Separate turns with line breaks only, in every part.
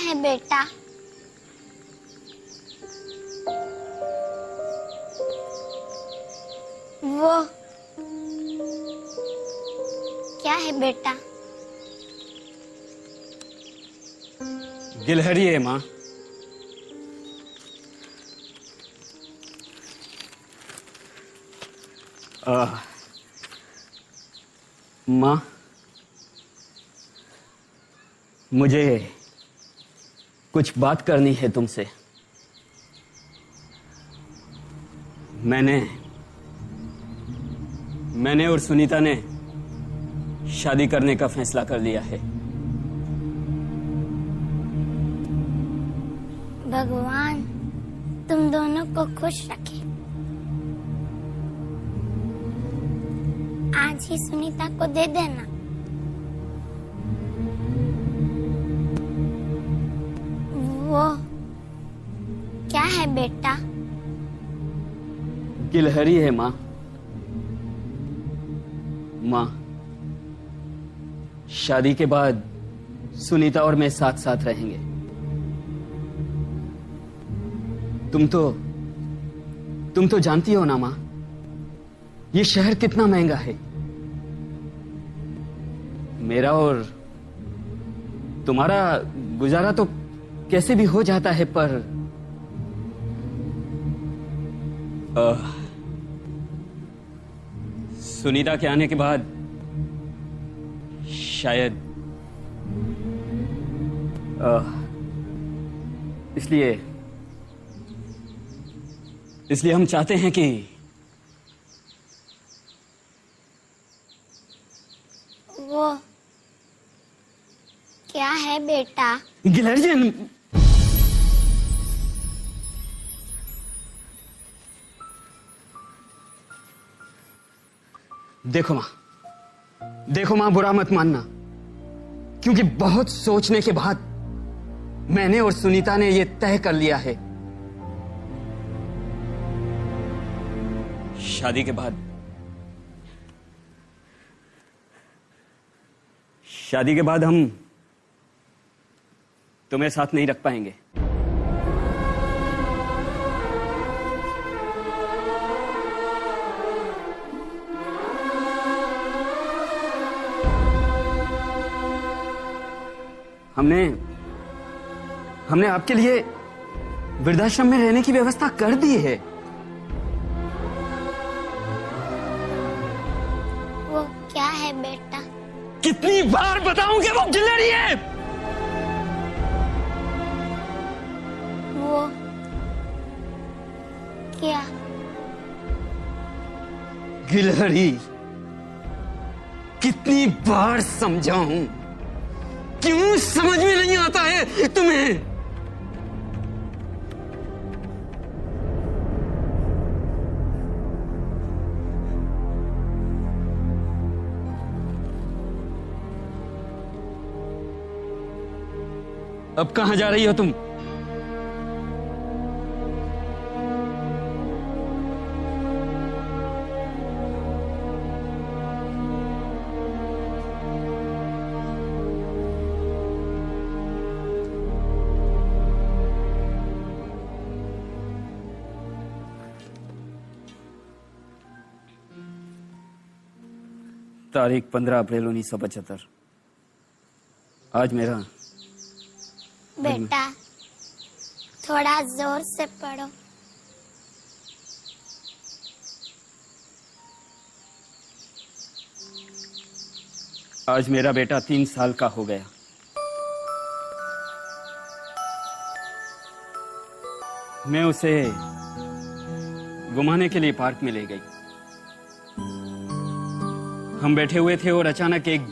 है बेटा? वो क्या है बेटा?
गिलहरी है माँ। माँ, मुझे कुछ बात करनी है तुमसे। मैंने और सुनीता ने शादी करने का फैसला कर लिया है।
भगवान तुम दोनों को खुश रखे। आज ही सुनीता को दे देना। वो क्या है बेटा?
गिलहरी है माँ। माँ, शादी के बाद सुनीता और मैं साथ साथ रहेंगे। तुम तो जानती हो ना माँ, ये शहर कितना महंगा है। मेरा और तुम्हारा गुजारा तो कैसे भी हो जाता है, पर सुनीता के आने के बाद शायद इसलिए हम चाहते हैं कि
वो क्या है बेटा?
गिलहरी। देखो मां, बुरा मत मानना, क्योंकि बहुत सोचने के बाद मैंने और सुनीता ने यह तय कर लिया है, शादी के बाद हम तुम्हें साथ नहीं रख पाएंगे। हमने आपके लिए वृद्धाश्रम में रहने की व्यवस्था कर दी है।
वो क्या है बेटा?
कितनी बार बताऊं कि वो गिलहरी है?
वो क्या?
गिलहरी। कितनी बार समझाऊं, क्यों समझ में नहीं आता है तुम्हें? अब कहां जा रही हो तुम? तारीख 15 अप्रैल 1975। आज मेरा
बेटा थोड़ा जोर से पढ़ो।
आज मेरा बेटा 3 साल का हो गया। मैं उसे घुमाने के लिए पार्क में ले गई। हम बैठे हुए थे और अचानक एक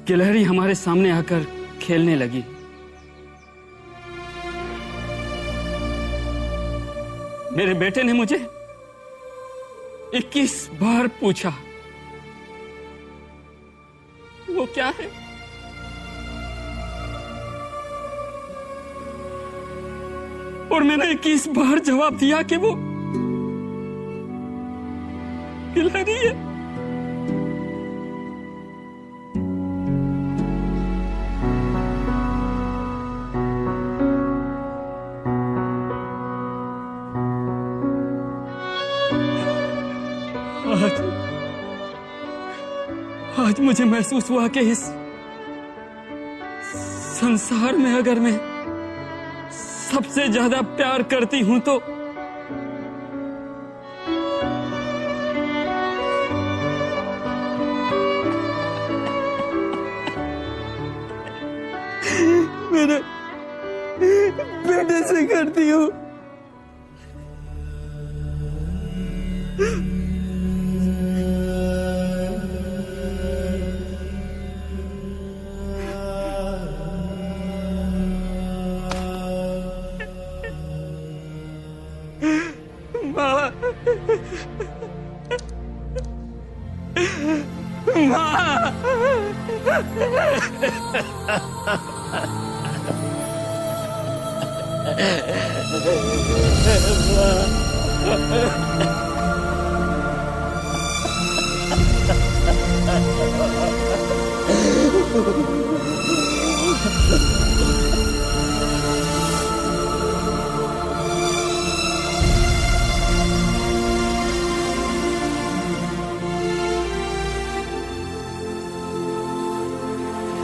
गिलहरी हमारे सामने आकर खेलने लगी। मेरे बेटे ने मुझे 21 बार पूछा, वो क्या है? और मैंने 21 बार जवाब दिया कि खिला रही है। आज मुझे महसूस हुआ कि इस संसार में अगर मैं सबसे ज्यादा प्यार करती हूं तो मेरे बेटे से करती हूं।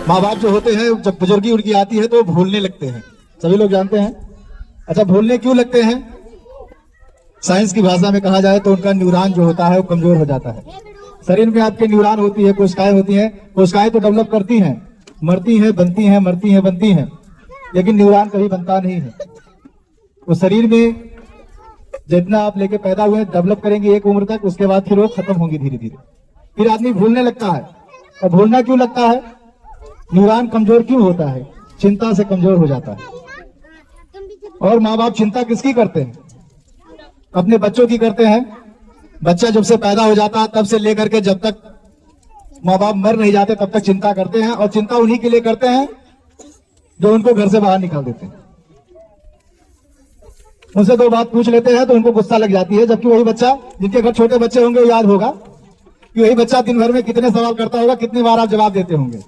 माँ बाप जो होते हैं जब बुजुर्गी उनकी आती है तो भूलने लगते हैं, सभी लोग जानते हैं। अच्छा, भूलने क्यों लगते हैं? साइंस की भाषा में कहा जाए तो उनका न्यूरॉन जो होता है वो कमजोर हो जाता है। शरीर में आपके न्यूरॉन होती है, कोशिकाएं होती हैं, कोशिकाएं तो डेवलप करती हैं, मरती हैं, बनती हैं, मरती हैं, बनती हैं, लेकिन न्यूरॉन कभी बनता नहीं है। वो शरीर में जितना आप लेके पैदा हुए डेवलप करेंगे एक उम्र तक, उसके बाद फिर वो खत्म होंगी धीरे धीरे। फिर आदमी भूलने लगता है। और भूलना क्यों लगता है? न्यूरॉन कमजोर क्यों होता है? चिंता से कमजोर हो जाता है। और माँ बाप चिंता किसकी करते हैं? अपने बच्चों की करते हैं। बच्चा जब से पैदा हो जाता है तब से लेकर के जब तक माँ बाप मर नहीं जाते तब तक चिंता करते हैं, और चिंता उन्हीं के लिए करते हैं जो उनको घर से बाहर निकाल देते हैं। उनसे दो बात पूछ लेते हैं तो उनको गुस्सा लग जाती है, जबकि वही बच्चा, जिनके घर छोटे बच्चे होंगे वो याद होगा कि वही बच्चा दिन भर में कितने सवाल करता होगा, कितनी बार आप जवाब देते होंगे,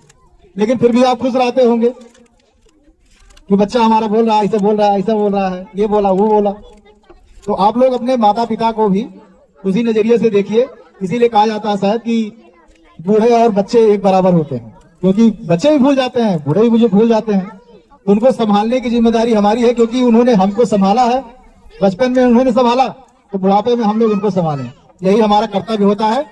लेकिन फिर भी आप खुश रहते होंगे कि बच्चा हमारा बोल रहा है, ऐसे बोल रहा है, ऐसा बोल रहा है, ये बोला, वो बोला। तो आप लोग अपने माता पिता को भी उसी नजरिए से देखिए। इसीलिए कहा जाता है शायद कि बूढ़े और बच्चे एक बराबर होते हैं, क्योंकि बच्चे भी भूल जाते हैं, बूढ़े भी मुझे भूल जाते हैं। उनको संभालने की जिम्मेदारी हमारी है, क्योंकि उन्होंने हमको संभाला है, बचपन में उन्होंने संभाला, तो बुढ़ापे में हम लोग उनको संभालें। यही हमारा कर्तव्य होता है।